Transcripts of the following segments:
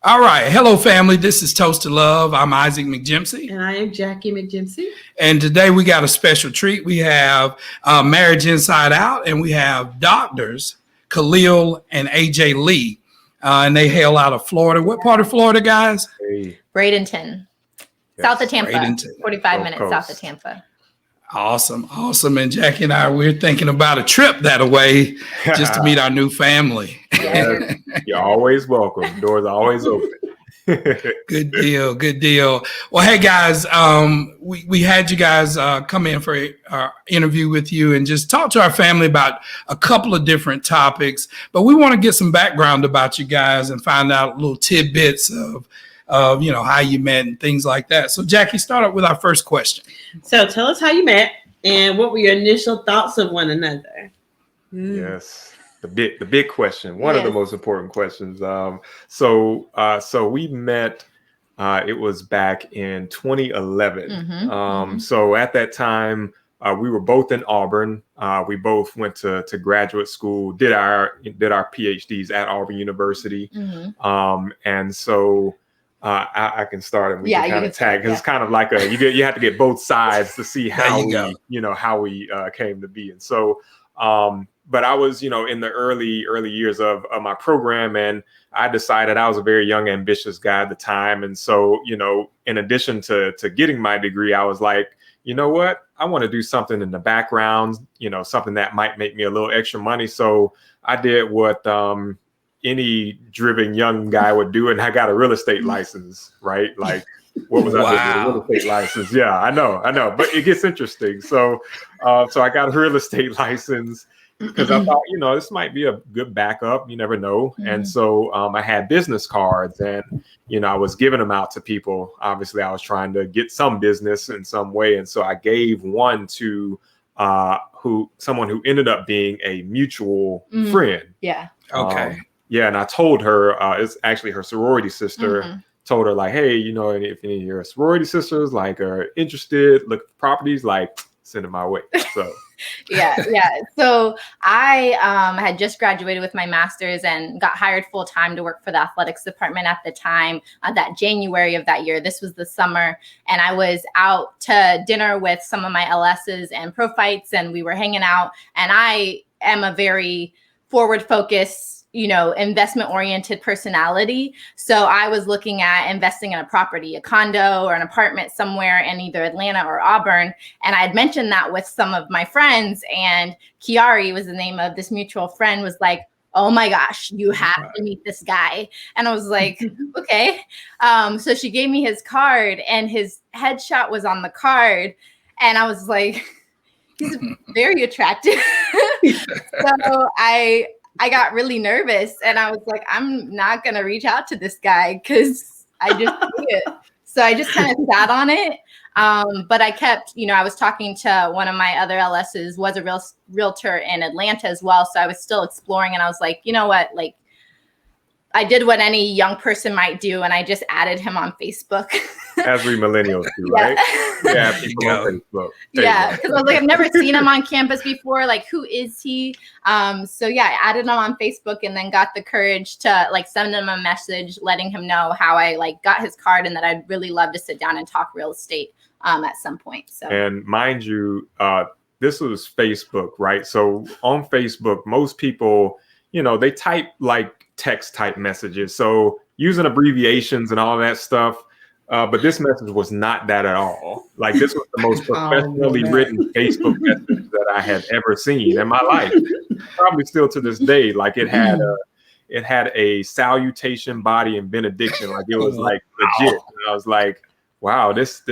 All right. Hello, family. This is Toast to Love. I'm Isaac McGimsey. And I am Jackie McGimsey. And today we got a special treat. We have Marriage Inside Out, and we have doctors Khalil and AJ Lee. And they hail out of Florida. What part of Florida, guys? Hey. Bradenton. Yes. South of Tampa. Bradenton. 45 minutes south of Tampa. Awesome. And Jackie and I, we're thinking about a trip that way just to meet our new family. Yeah, you're always welcome. Doors are always open. Good deal. Well, hey guys, we had you guys come in for our interview with you and just talk to our family about a couple of different topics. But we want to get some background about you guys and find out little tidbits of how you met and things like that. So Jackie, start up with our first question. So tell us how you met and what were your initial thoughts of one another? Yes. The big question, one of the most important questions. So we met, it was back in 2011. Mm-hmm. So at that time, we were both in Auburn. We both went to graduate school, did our PhDs at Auburn University. Mm-hmm. And so I can start and we can kind of tag, because it's kind of like you have to get both sides to see how we came to be. And so, but I was, in the early years of my program, and I decided I was a very young, ambitious guy at the time. And so, in addition to getting my degree, I was like, you know what, I want to do something in the background, something that might make me a little extra money. So I did what any driven young guy would do, and I got a real estate license, right? Like, what was I doing with a real estate license? Yeah, I know, but it gets interesting. So I got a real estate license because I thought, this might be a good backup. You never know. Mm-hmm. And so I had business cards, and, I was giving them out to people. Obviously, I was trying to get some business in some way. And so I gave one to someone who ended up being a mutual friend. Yeah. Okay. And I told her, it's actually her sorority sister. Mm-hmm. Told her, like, hey, if any of your sorority sisters are interested, look at the properties, send it my way. So yeah. So I had just graduated with my master's and got hired full time to work for the athletics department at the time. That January of that year, this was the summer, and I was out to dinner with some of my LSs and Prophytes, and we were hanging out. And I am a very forward focused, investment oriented personality. So I was looking at investing in a property, a condo or an apartment somewhere in either Atlanta or Auburn. And I had mentioned that with some of my friends, and Kiari was the name of this mutual friend, was like, oh my gosh, you have to meet this guy. And I was like, okay. So she gave me his card, and his headshot was on the card. And I was like, he's very attractive. So I got really nervous, and I was like, I'm not going to reach out to this guy because I just see it. So I just kind of sat on it. But I kept, I was talking to one of my other LSs, was a realtor in Atlanta as well. So I was still exploring, and I was like, you know what, I did what any young person might do, and I just added him on Facebook. As we millennials do, right? Yeah, people on Facebook. Yeah, because I was like, I've never seen him on campus before. Like, who is he? So yeah, I added him on Facebook, and then got the courage to send him a message, letting him know how I got his card, and that I'd really love to sit down and talk real estate at some point. So, and mind you, this was Facebook, right? So on Facebook, most people, they type text type messages, so using abbreviations and all that stuff. But this message was not that at all. This was the most professionally written Facebook message that I had ever seen in my life. Probably still to this day. It had a salutation, body, and benediction. It was legit. And I was like, wow, this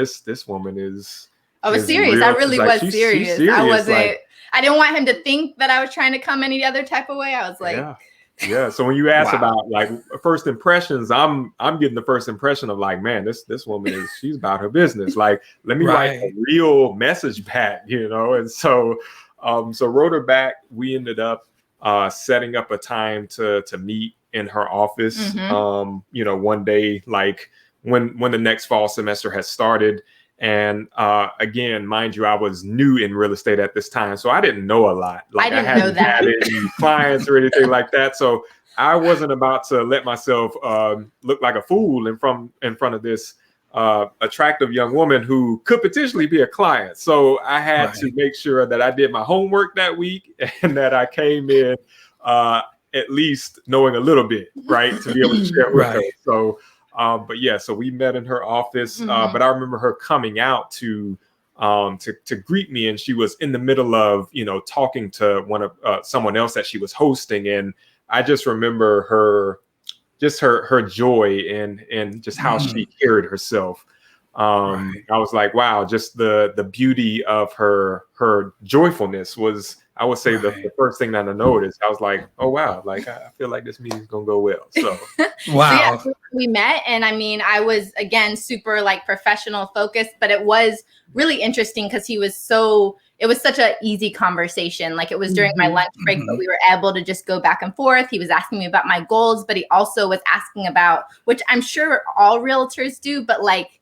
woman is. I was serious. Real. I really was serious. She's serious. I wasn't. I didn't want him to think that I was trying to come any other type of way. I was like. Yeah. So when you ask about first impressions, I'm getting the first impression of man, this woman she's about her business. Let me write a real message back, And so wrote her back. We ended up setting up a time to meet in her office. Mm-hmm. One day, when the next fall semester has started. And again, mind you, I was new in real estate at this time, so I didn't know a lot. I hadn't had any clients or anything like that. So I wasn't about to let myself look like a fool in front of this attractive young woman who could potentially be a client. So I had to make sure that I did my homework that week and that I came in at least knowing a little bit, right, to be able to share with her. So, but yeah, so we met in her office. But I remember her coming out to greet me, and she was in the middle of, you know, talking to someone else that she was hosting, and I just remember her joy and just how she carried herself. I was like, wow, just the beauty of her joyfulness was, I would say, the first thing that I noticed. I was like, oh wow, like I feel like this meeting's gonna go well. So wow. So, yeah, we met, and I mean, I was again super like professional focused, but it was really interesting because it was such an easy conversation. Like, it was during my lunch break, but we were able to just go back and forth. He was asking me about my goals, but he also was asking about, which I'm sure all realtors do, but like,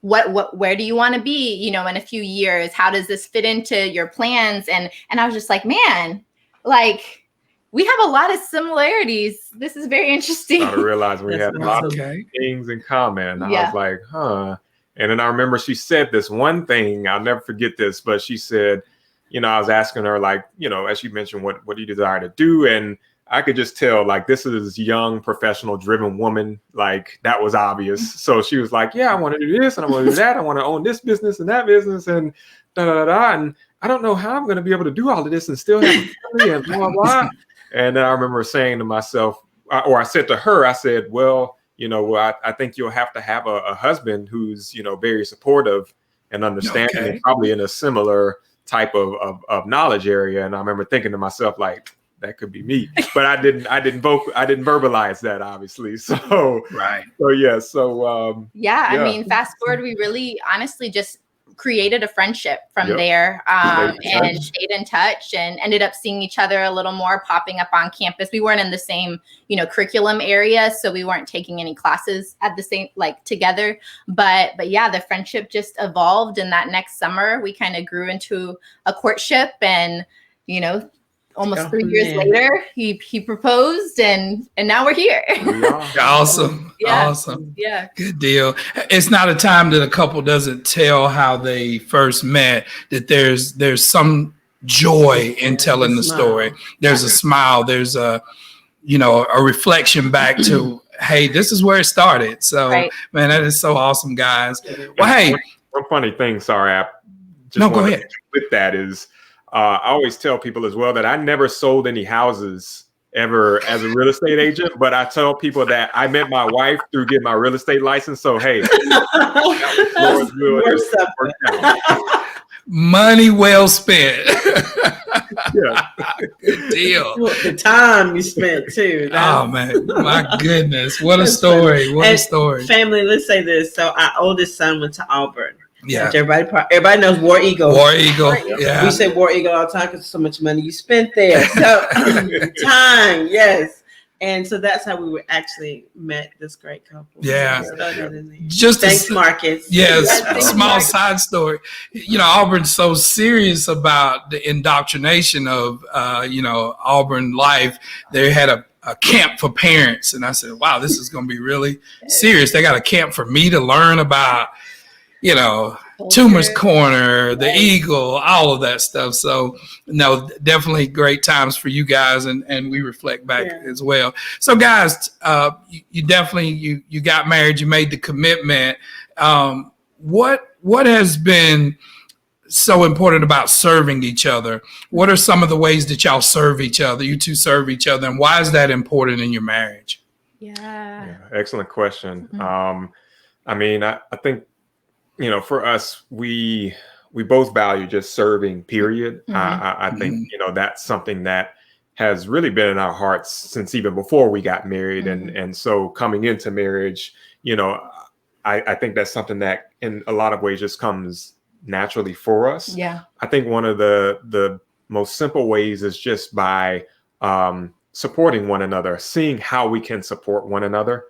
where do you want to be, you know, in a few years? How does this fit into your plans? And I was just like, man, like, we have a lot of similarities. This is very interesting. I realized we had a lot of things in common. I was like, huh. And then I remember she said this one thing, I'll never forget this, but she said, you know, I was asking her, like, you know, as you mentioned, what do you desire to do? And I could just tell, like, this is young, professional, driven woman. Like, that was obvious. So she was like, yeah, I want to do this and I want to do that. I want to own this business and that business and da da da. And I don't know how I'm going to be able to do all of this and still have a family and blah, blah. And then I remember saying to myself, or I said to her, I said, well, you know, I think you'll have to have a husband who's, you know, very supportive and understanding and probably in a similar type of knowledge area. And I remember thinking to myself, like, that could be me, but I didn't verbalize that, obviously. So, I mean, fast forward, we really honestly just created a friendship from there, and stayed in touch and ended up seeing each other a little more, popping up on campus. We weren't in the same, you know, curriculum area, so we weren't taking any classes at the same, like, together, but yeah, the friendship just evolved. And that next summer we kind of grew into a courtship, and, you know, almost 3 years later, he proposed, and now we're here. Awesome. Yeah. Awesome. Yeah. Good deal. It's not a time that a couple doesn't tell how they first met, that there's some joy in telling the story. There's a smile. There's a reflection back to, hey, this is where it started. So, man, that is so awesome, guys. Well, hey. One funny thing, sorry, go ahead. With that is, I always tell people as well that I never sold any houses ever as a real estate agent, but I tell people that I met my wife through getting my real estate license. So, hey, money well spent. Yeah. Good deal. The time you spent too. Oh man, my goodness. What a story. What a story. Family, let's say this. So our oldest son went to Auburn. Yeah. Everybody knows War Eagle. War Eagle. Yeah. We say War Eagle all the time because so much money you spent there. So time, yes. And so that's how we actually met this great couple. Yeah. Just thanks, Marcus. Yes. Small side story. You know, Auburn's so serious about the indoctrination of Auburn life. They had a camp for parents, and I said, wow, this is going to be really serious. They got a camp for me to learn about, you know, Toomer's Corner, the Eagle, all of that stuff. So, no, definitely great times for you guys, and we reflect back as well. So, guys, you definitely you got married, you made the commitment. What has been so important about serving each other? What are some of the ways that y'all serve each other? You two serve each other, and why is that important in your marriage? Yeah, excellent question. I mean, I think, you know, for us, we both value just serving, period. I think, you know, that's something that has really been in our hearts since even before we got married. And so coming into marriage, you know, I think that's something that in a lot of ways just comes naturally for us. Yeah. I think one of the most simple ways is just by supporting one another, seeing how we can support one another.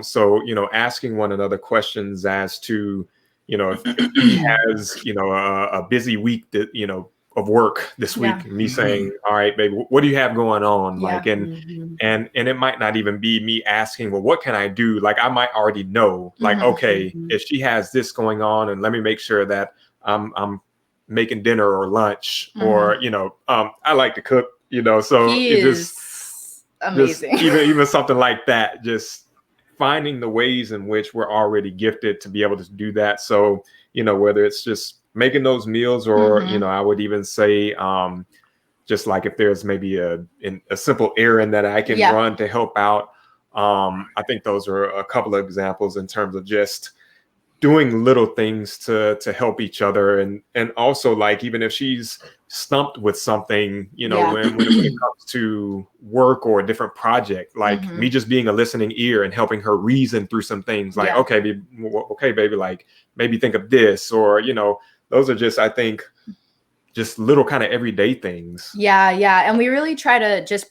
So, you know, asking one another questions as to, you know, if he has, you know, a busy week that, you know, of work this week. Yeah. Me saying, all right, baby, what do you have going on? Yeah. Like, and it might not even be me asking, well, what can I do? Like, I might already know, like, okay, if she has this going on, and let me make sure that I'm making dinner or lunch, or, you know, I like to cook, you know, so He is amazing. Just even something like that, just finding the ways in which we're already gifted to be able to do that. So, you know, whether it's just making those meals, or, you know, I would even say, just like if there's maybe a simple errand that I can run to help out. I think those are a couple of examples in terms of just doing little things to help each other. And also, like, even if she's stumped with something, you know, when it comes to work or a different project, like me just being a listening ear and helping her reason through some things, like, okay, baby, like, maybe think of this, or, you know, those are just, I think, just little kind of everyday things. Yeah. And we really try to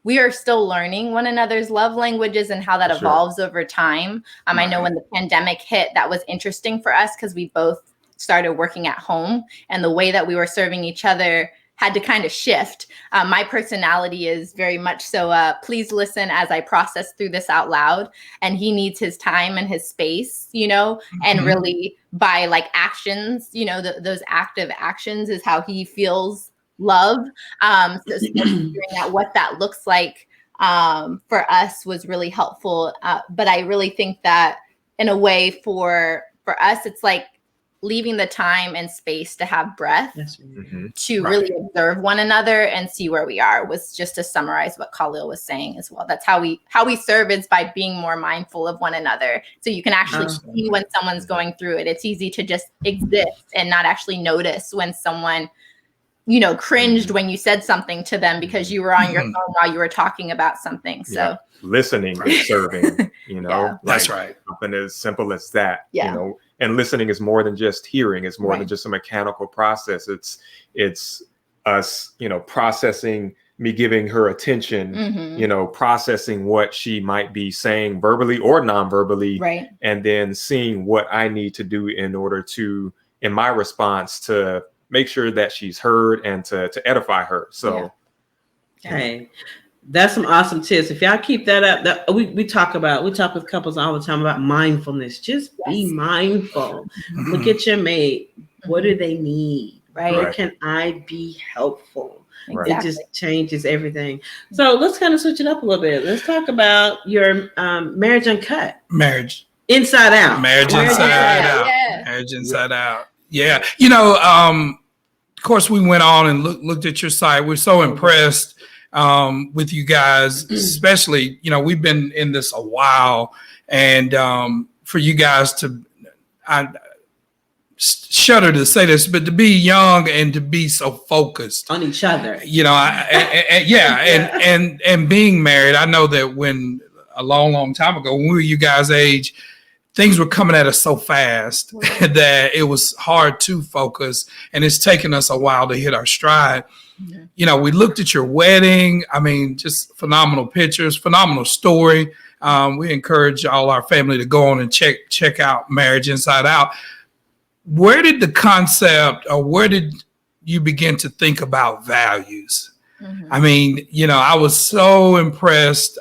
we are still learning one another's love languages and how that evolves over time. I know when the pandemic hit, that was interesting for us because we both started working at home, and the way that we were serving each other had to kind of shift. My personality is very much so, please listen as I process through this out loud. And he needs his time and his space, you know, and really by like actions, you know, those active actions is how he feels love. So figuring out what that looks like for us was really helpful. But I really think that in a way for us, it's like leaving the time and space to have breath to really observe one another and see where we are, was just to summarize what Khalil was saying as well. That's how we serve, is by being more mindful of one another. So you can actually see when someone's going through it. It's easy to just exist and not actually notice when someone, you know, cringed when you said something to them because you were on your phone while you were talking about something. So listening is serving, you know, that's right. Something as simple as that, you know, and listening is more than just hearing. It's more than just a mechanical process. It's us, you know, processing, me giving her attention, you know, processing what she might be saying verbally or non-verbally, and then seeing what I need to do in order to, in my response, to make sure that she's heard and to edify her. So, hey, that's some awesome tips. If y'all keep that up, we talk with couples all the time about mindfulness. Just be mindful. Look at your mate. What do they need? Where can I be helpful? Exactly. It just changes everything. So let's kind of switch it up a little bit. Let's talk about your Marriage Uncut. Marriage Inside Out. Marriage Inside Out. Marriage Inside Out. Yeah. You know, of course, we went on and looked at your site. We're so impressed with you guys, especially, you know, we've been in this a while, and for you guys to, I shudder to say this, but to be young and to be so focused on each other, you know, and being married. I know that when a long time ago, when we were you guys' age, things were coming at us so fast that it was hard to focus, and it's taken us a while to hit our stride. You know, we looked at your wedding. I mean, just phenomenal pictures, phenomenal story. We encourage all our family to go on and check out Marriage Inside Out. Where did the concept, or where did you begin to think about values? I mean, you know, I was so impressed,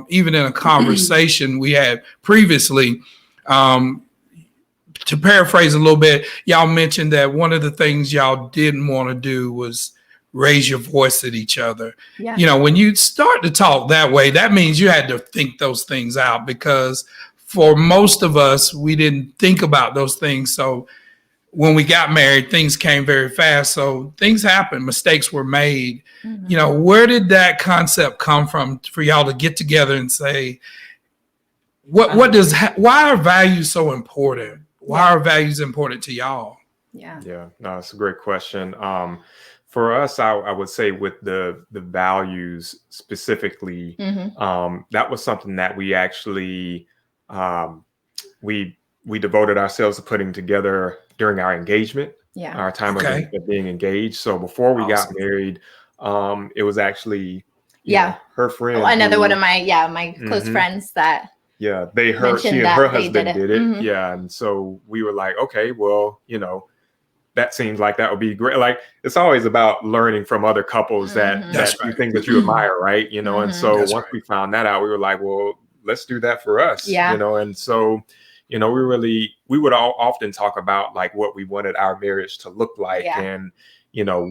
even in a conversation we had previously. To paraphrase a little bit, y'all mentioned that one of the things y'all didn't want to do was raise your voice at each other. You know, when you start to talk that way, that means you had to think those things out, because for most of us, we didn't think about those things. So when we got married, things came very fast. So things happened, mistakes were made. You know, where did that concept come from for y'all to get together and say, why are values so important? Why are values important to y'all? No, it's a great question. For us, I would say with the values specifically, that was something that we actually we devoted ourselves to putting together during our engagement, our time of being engaged. So before we got married, it was actually her friend, another one of my close friends that. She and her husband did it. And so we were like, okay, well, you know, that seems like that would be great. Like, it's always about learning from other couples that you think that you admire, right? You know, and so once we found that out, we were like, well, let's do that for us, you know? And so, you know, we would all often talk about like what we wanted our marriage to look like, and, you know,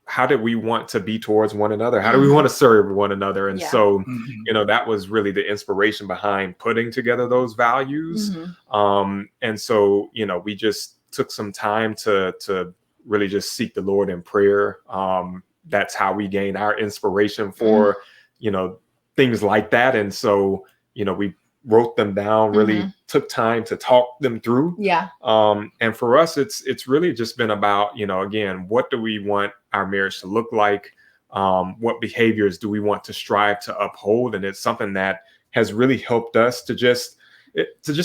how did we want to be towards one another? How do we want to serve one another? And so, you know, that was really the inspiration behind putting together those values. And so, you know, we just took some time to really just seek the Lord in prayer. That's how we gained our inspiration for, you know, things like that. And so, you know, we wrote them down, really took time to talk them through. And for us, it's really just been about, you know, again, what do we want our marriage to look like? What behaviors do we want to strive to uphold? And it's something that has really helped us to just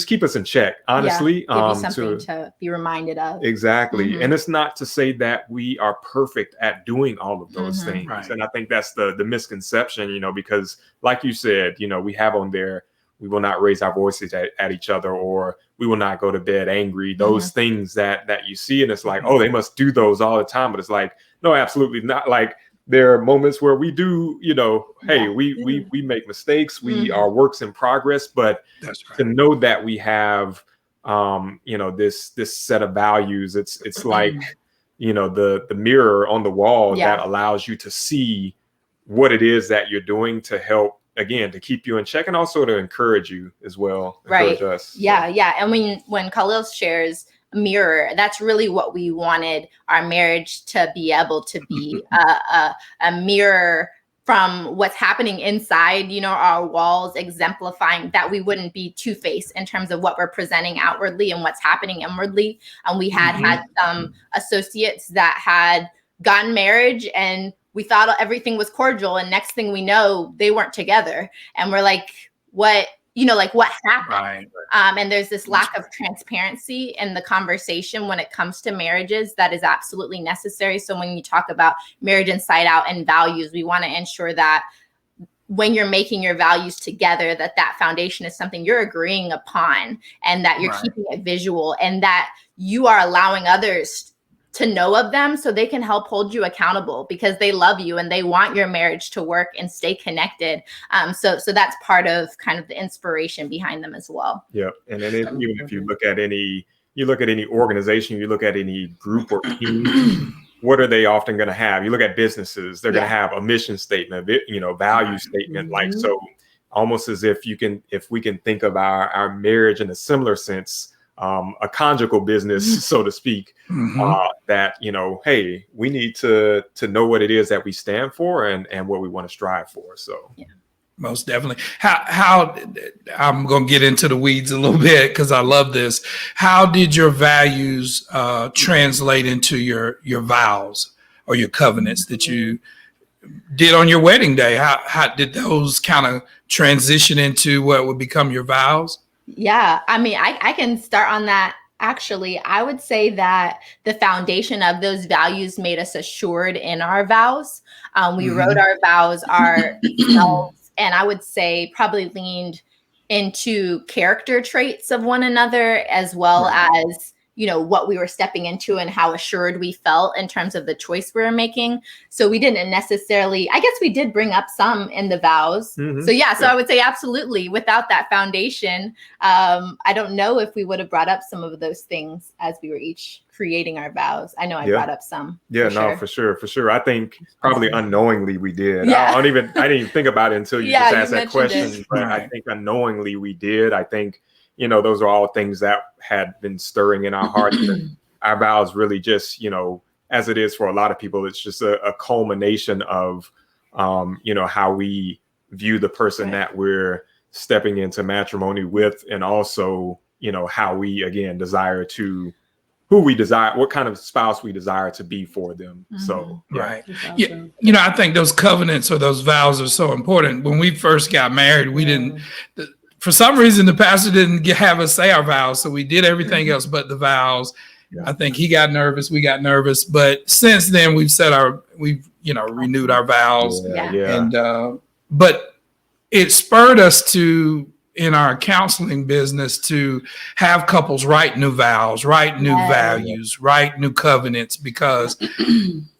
keep us in check, honestly. Give you something to be reminded of. Exactly. And it's not to say that we are perfect at doing all of those things. Right. And I think that's the misconception, you know, because like you said, you know, we have on there, we will not raise our voices at each other, or we will not go to bed angry. Those things that you see, and it's like, oh, they must do those all the time. But it's like, no, absolutely not. Like, there are moments where we do, you know, hey, we make mistakes. We are works in progress, but to know that we have, you know, this set of values, it's like, you know, the mirror on the wall that allows you to see what it is that you're doing to help, again, to keep you in check, and also to encourage you as well. Encourage us. And when Khalil shares mirror, that's really what we wanted our marriage to be able to be, a mirror from what's happening inside, you know, our walls, exemplifying that we wouldn't be two-faced in terms of what we're presenting outwardly and what's happening inwardly. And we had some associates that had gotten marriage, and we thought everything was cordial, and next thing we know, they weren't together. And we're like, what, you know, like what happened? And there's this lack of transparency in the conversation when it comes to marriages that is absolutely necessary. So when you talk about marriage inside out and values, we want to ensure that when you're making your values together, that foundation is something you're agreeing upon, and that you're keeping it visual, and that you are allowing others to know of them so they can help hold you accountable, because they love you and they want your marriage to work and stay connected. So that's part of kind of the inspiration behind them as well. Yeah. And then even if you look at any organization, you look at any group or team, what are they often going to have? You look at businesses, they're going to have a mission statement, you know, value statement. Like, so almost as if we can think of our marriage in a similar sense, a conjugal business, so to speak, that, you know, hey, we need to know what it is that we stand for and what we want to strive for. So most definitely. How I'm going to get into the weeds a little bit because I love this. How did your values translate into your vows or your covenants that you did on your wedding day? How did those kind of transition into what would become your vows? Yeah, I mean, I can start on that. Actually, I would say that the foundation of those values made us assured in our vows. We wrote our vows ourselves, and I would say probably leaned into character traits of one another, as well as, you know, what we were stepping into and how assured we felt in terms of the choice we were making. So we didn't necessarily, I guess we did bring up some in the vows. So I would say absolutely. Without that foundation, I don't know if we would have brought up some of those things as we were each creating our vows. I know I brought up some. For sure. I think probably unknowingly we did. I didn't even think about it until you just asked that question. But I think unknowingly we did. I think, you know, those are all things that had been stirring in our hearts. And our vows really just, you know, as it is for a lot of people, it's just a culmination of, you know, how we view the person that we're stepping into matrimony with, and also, you know, how we, again, what kind of spouse we desire to be for them. So, You know, I think those covenants or those vows are so important. When we first got married, we didn't, for some reason, the pastor didn't have us say our vows. So we did everything else but the vows. I think he got nervous. We got nervous. But since then, we've renewed our vows. And, but it spurred us to, in our counseling business to have couples write new vows, write new values, write new covenants, because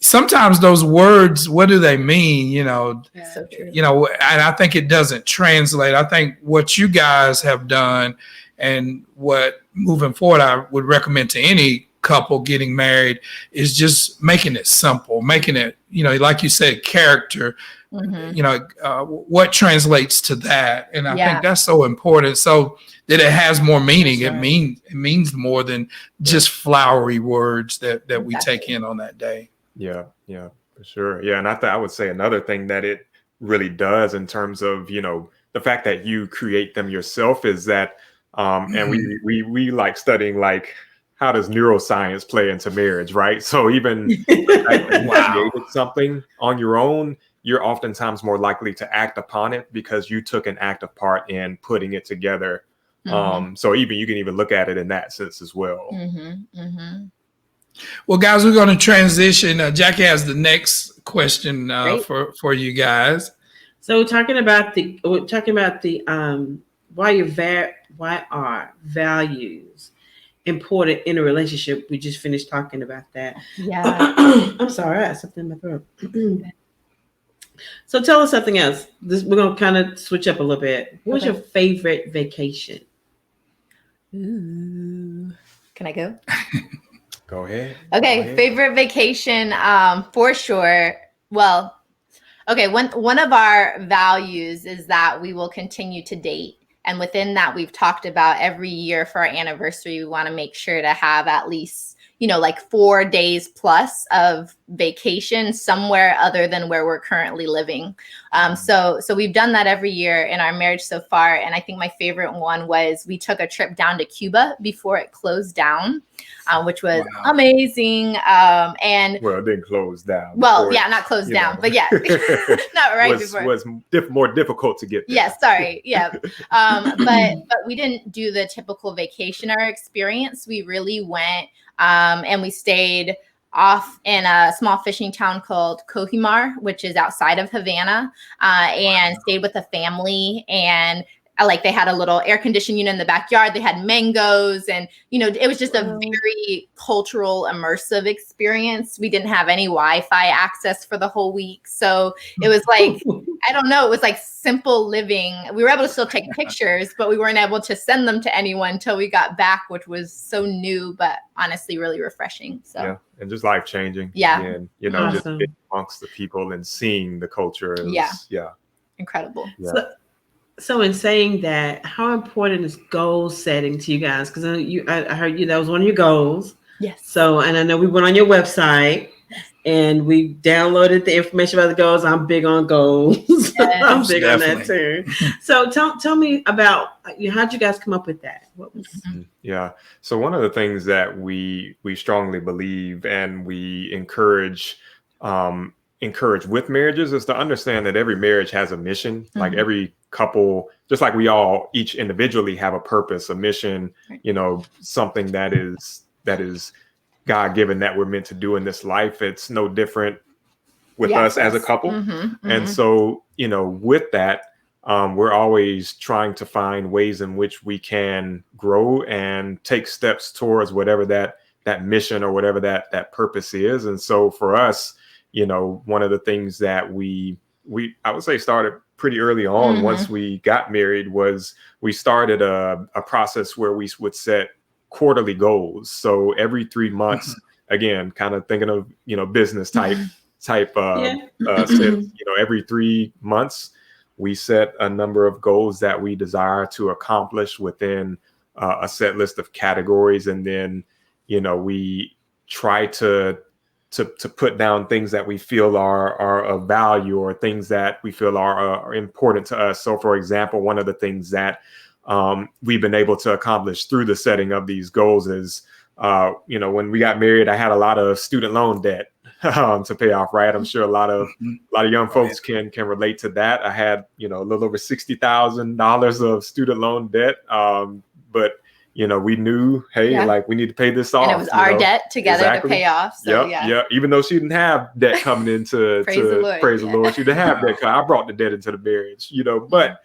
sometimes those words, what do they mean? So true. And I think it doesn't translate. I think what you guys have done and what moving forward I would recommend to any couple getting married is just making it simple, making it, like you said, character. What translates to that, and I think that's so important, so that it has more meaning. It means more than just flowery words that we take in on that day. Yeah, for sure. Yeah, and I would say another thing that it really does in terms of the fact that you create them yourself is that, and we like studying like how does neuroscience play into marriage, right? So even created something on your own, you're oftentimes more likely to act upon it because you took an active part in putting it together. So you can even look at it in that sense as well. Well, guys, we're going to transition. Jackie has the next question for you guys. So we're talking about the why are values important in a relationship? We just finished talking about that. Yeah. I'm sorry, I had something in my throat. So tell us something else. We're gonna kind of switch up a little bit. What's your favorite vacation? Ooh. Can I go? Go ahead. Okay, favorite vacation, for sure. Well, okay, one of our values is that we will continue to date. And within that, we've talked about every year for our anniversary, we want to make sure to have at least, like 4 days plus of vacation somewhere other than where we're currently living. So we've done that every year in our marriage so far. And I think my favorite one was we took a trip down to Cuba before it closed down, which was amazing. And well, it didn't close down. Well, yeah, not closed down, but yeah, not right before. Was more difficult to get there. Yeah, sorry. Yeah. But we didn't do the typical vacationer experience. We really went and we stayed off in a small fishing town called Cojimar, which is outside of Havana, and stayed with a family. And they had a little air conditioned unit in the backyard. They had mangoes, and it was just a very cultural, immersive experience. We didn't have any Wi-Fi access for the whole week, so it was like I don't know. It was like simple living. We were able to still take pictures, but we weren't able to send them to anyone until we got back, which was so new, but honestly really refreshing. So yeah, and just life changing. Yeah, and just being amongst the people and seeing the culture. Incredible. Yeah. So in saying that, how important is goal setting to you guys? Because I heard that was one of your goals. Yes. So, and I know we went on your website and we downloaded the information about the goals. I'm big on goals. Yes, I'm big on that too. So tell me about how'd you guys come up with that? What was? Yeah. So one of the things that we strongly believe and we encourage with marriages is to understand that every marriage has a mission. Like every couple, just like we all each individually have a purpose, a mission, something that is God-given that we're meant to do in this life. It's no different with us as a couple. And so, with that, we're always trying to find ways in which we can grow and take steps towards whatever that mission or whatever that purpose is. And so for us, one of the things that we I would say started pretty early on once we got married was we started a process where we would set quarterly goals. So every 3 months, again, kind of thinking of, business type, every 3 months, we set a number of goals that we desire to accomplish within a set list of categories. And then, we try to put down things that we feel are of value or things that we feel are important to us. So, for example, one of the things that we've been able to accomplish through the setting of these goals is, when we got married, I had a lot of student loan debt to pay off. Right, I'm sure a lot of young folks can relate to that. I had a little over $60,000 of student loan debt, but we knew, hey, we need to pay this off. And it was our debt together to pay off. So even though she didn't have debt coming into praise the Lord. Praise the Lord, she didn't have debt. I brought the debt into the marriage, but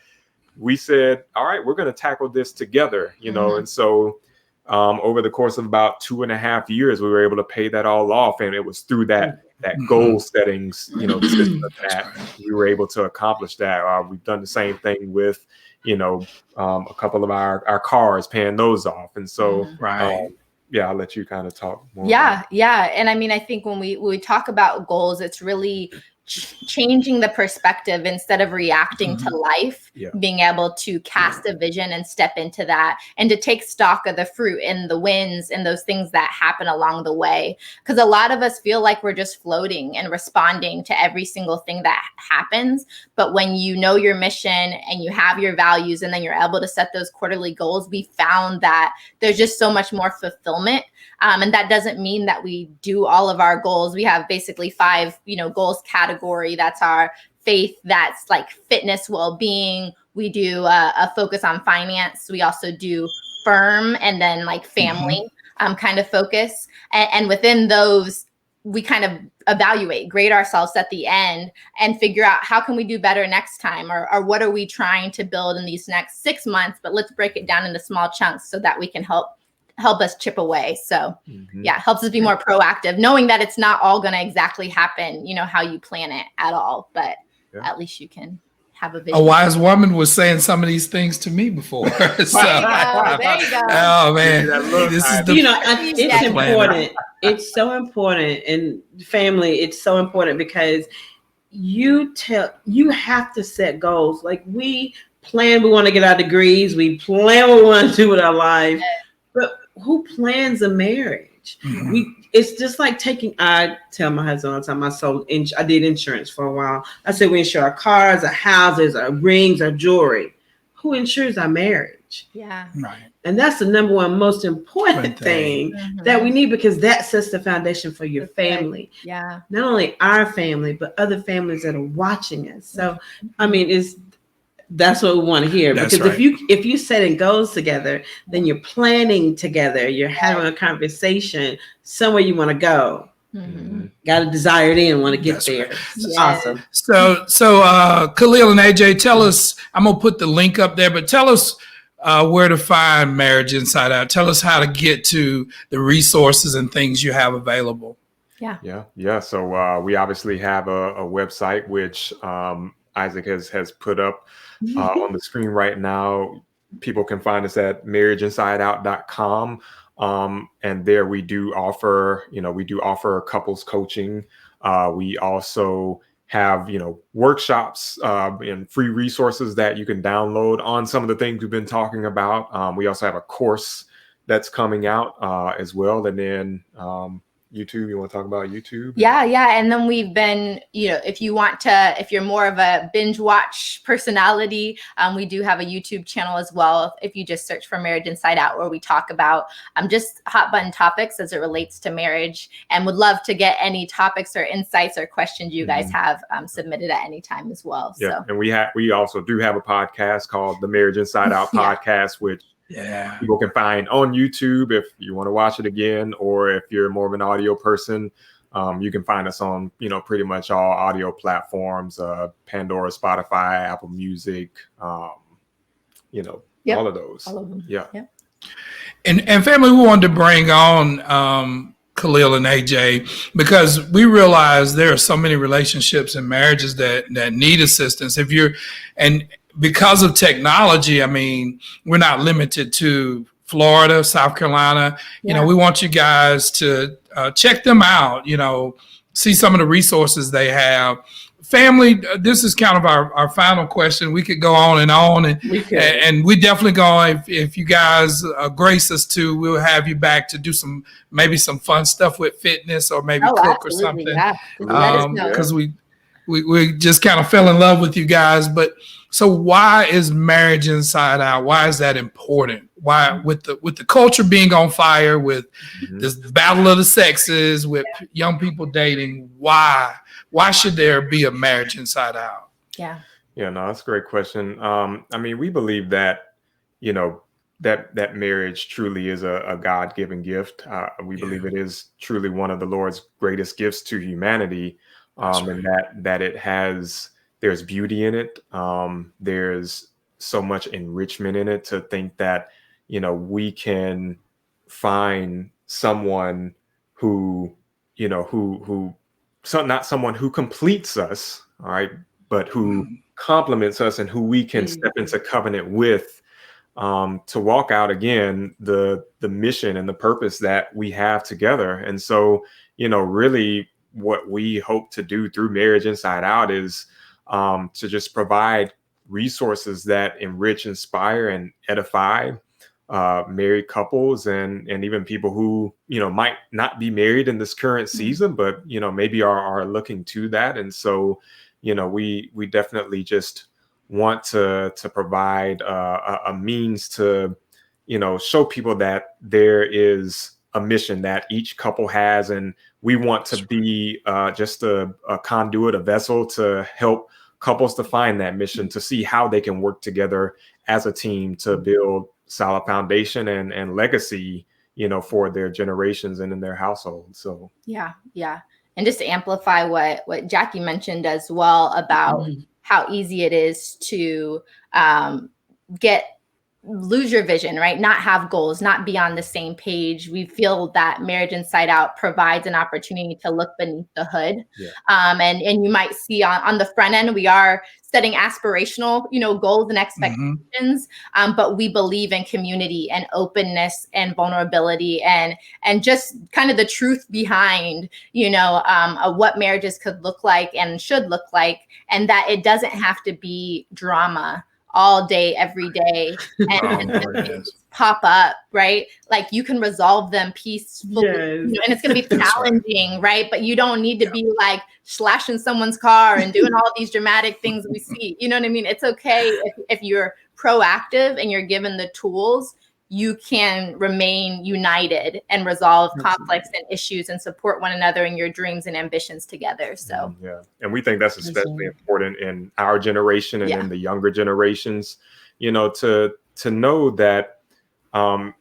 we said, all right, we're going to tackle this together, you know. And so over the course of about 2.5 years, we were able to pay that all off. And it was through that goal settings, you know, system that we were able to accomplish that. We've done the same thing with, you know, a couple of our cars, paying those off. And so, yeah, I'll let you kind of talk more. Yeah. And I mean, I think when we talk about goals, it's really changing the perspective. Instead of reacting to life, being able to cast a vision and step into that, and to take stock of the fruit and the wins and those things that happen along the way. Because a lot of us feel like we're just floating and responding to every single thing that happens. But when you know your mission and you have your values, and then you're able to set those quarterly goals, we found that there's just so much more fulfillment. And that doesn't mean that we do all of our goals. We have basically 5, goals category. That's our faith. That's like fitness, well-being. We do a focus on finance. We also do firm, and then like family kind of focus. And within those, we kind of evaluate, grade ourselves at the end, and figure out how can we do better next time, or what are we trying to build in these next 6 months, but let's break it down into small chunks so that we can help us chip away. So helps us be more proactive, knowing that it's not all going to exactly happen, how you plan it at all, but at least you can have a vision. A wise woman was saying some of these things to me before. So, there you go. Oh man, this is the, it's important. It's so important. And family, it's so important, because you have to set goals. Like, we plan, we want to get our degrees, we plan what we want to do with our life, but who plans a marriage? It's just like I tell my husband all the time, I did insurance for a while. I said, we insure our cars, our houses, our rings, our jewelry. Who insures our marriage? Yeah. right. And that's the number one most important thing that we need, because that sets the foundation for your family. Yeah. Not only our family, but other families that are watching us. So, I mean, that's what we want to hear. That's because if you setting goals together, then you're planning together, you're having a conversation somewhere you want to go. Got a desire in, want to get there. Awesome. So Khalil and AJ, tell us, I'm going to put the link up there, but tell us where to find Marriage Inside Out. Tell us how to get to the resources and things you have available. Yeah. So we obviously have a website, which Isaac has put up on the screen right now. People can find us at marriageinsideout.com. And there we do offer couples coaching. We also have, workshops and free resources that you can download on some of the things we've been talking about. We also have a course that's coming out as well. And then YouTube, you want to talk about YouTube? Yeah. And then we've been, if you're more of a binge watch personality, we do have a YouTube channel as well. If you just search for Marriage Inside Out, where we talk about just hot button topics as it relates to marriage, and would love to get any topics or insights or questions you guys have submitted at any time as well. Yeah. So. And we also do have a podcast called the Marriage Inside Out podcast, which people can find on YouTube if you want to watch it again, or if you're more of an audio person, you can find us on, pretty much all audio platforms, Pandora, Spotify, Apple Music, all of those. All of them. Yeah. And family, we wanted to bring on Khalil and AJ, because we realize there are so many relationships and marriages that need assistance. Because of technology, I mean, we're not limited to Florida, South Carolina. We want you guys to check them out, see some of the resources they have. Family, this is kind of our final question. We could go on, and we definitely go, if you guys grace us to, we'll have you back to do maybe some fun stuff with fitness, or maybe cook or something. Yeah. Let us know. Because we just kind of fell in love with you guys. But so why is Marriage Inside Out? Why is that important? Why, with the culture being on fire, with this battle of the sexes, with young people dating, why should there be a Marriage Inside Out? Yeah, no, that's a great question. I mean, we believe that, that marriage truly is a God-given gift. We believe it is truly one of the Lord's greatest gifts to humanity. And that there's beauty in it. There's so much enrichment in it to think that, you know, we can find someone who, you know, not someone who completes us, all right, but who complements us and who we can step into covenant with, to walk out again the mission and the purpose that we have together. And so, you know, really what we hope to do through Marriage Inside Out is to just provide resources that enrich, inspire, and edify married couples and even people who, you know, might not be married in this current season, but, you know, maybe are looking to that. And so, you know, we definitely just want to provide a means to, you know, show people that there is a mission that each couple has, and we want to be just a conduit, a vessel to help couples to find that mission, to see how they can work together as a team to build solid foundation and legacy, you know, for their generations and in their household. So yeah. And just to amplify what Jackie mentioned as well about how easy it is to lose your vision, right? Not have goals, not be on the same page. We feel that Marriage Inside Out provides an opportunity to look beneath the hood. Yeah. And you might see on the front end, we are setting aspirational, you know, goals and expectations, but we believe in community and openness and vulnerability and just kind of the truth behind, you know, what marriages could look like and should look like, and that it doesn't have to be drama all day, every day, and pop up, right? Like you can resolve them peacefully, you know, and it's going to be challenging, right? But you don't need to be like slashing someone's car and doing all these dramatic things we see. You know what I mean? It's okay if you're proactive and you're given the tools, you can remain united and resolve conflicts and issues and support one another in your dreams and ambitions together. So yeah, and we think that's especially important in our generation and in the younger generations, you know, to know that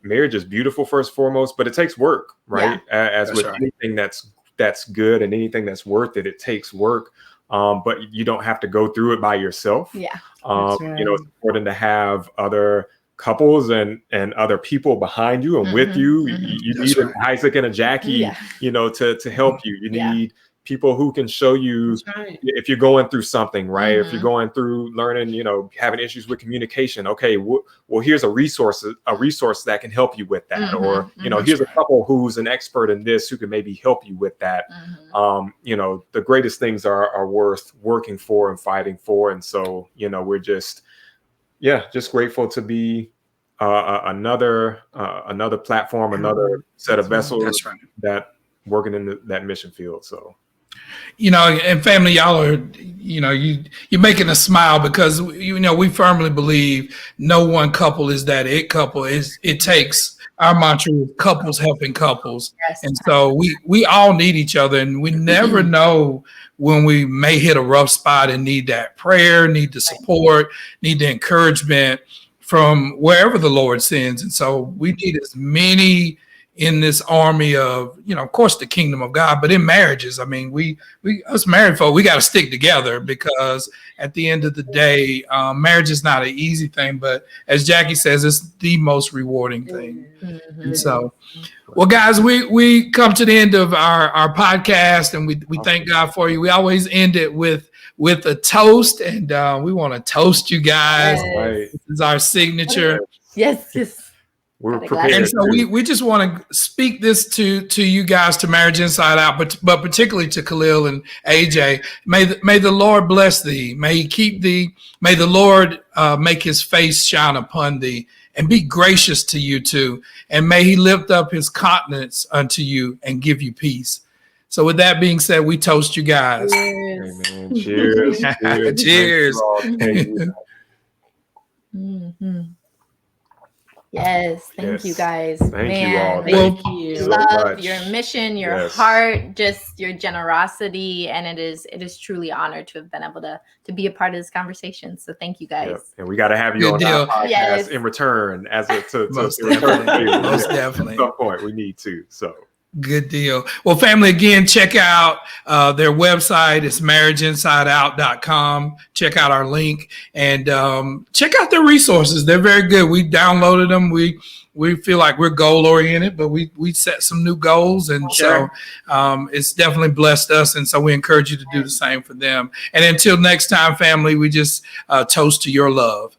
marriage is beautiful first and foremost, but it takes work, right? As with anything that's good and anything that's worth it, it takes work. But you don't have to go through it by yourself. You know, it's important to have other couples and other people behind you and with you. You need an Isaac and a Jackie, you know, to help you. You need people who can show you if you're going through something, right? If you're going through learning, you know, having issues with communication. Okay, well, here's a resource that can help you with that. Or, you know, here's a couple who's an expert in this who can maybe help you with that. You know, the greatest things are worth working for and fighting for. And so, you know, we're just grateful to be another platform, another set of vessels that working in that mission field. So, you know, and family, y'all are, you know, you're making us smile because, you know, we firmly believe no one couple is that it couple. It takes, our mantra is couples helping couples. And so we all need each other, and we never know when we may hit a rough spot and need that prayer, need the support, need the encouragement from wherever the Lord sends. And so we need as many in this army of, you know, of course, the kingdom of God, but in marriages, I mean, we us married folk, we got to stick together, because at the end of the day, marriage is not an easy thing, but as Jackie says, it's the most rewarding thing. And so, well, guys, we come to the end of our podcast, and we thank God for you. We always end it with a toast, and we want to toast you guys. This is our signature. Yes. We're prepared. And so we just want to speak this to you guys, to Marriage Inside Out, but particularly to Khalil and AJ. May the Lord bless thee. May he keep thee. May the Lord make his face shine upon thee and be gracious to you too. And may he lift up his countenance unto you and give you peace. So with that being said, we toast you guys. Amen. Cheers. Cheers. Yes, thank you guys. Thank you all. Thank you. Love your mission, your heart, just your generosity, and it is truly an honor to have been able to be a part of this conversation. So thank you guys. And we got to have you on our podcast in return, as a to most definitely. At some point, we need to. So Good deal. Well, family, again, check out their website. It's marriageinsideout.com. Check out our link and check out their resources. They're very good. We downloaded them. We feel like we're goal oriented, but we set some new goals. And Sure. so it's definitely blessed us. And so we encourage you to do the same for them. And until next time, family, we just toast to your love.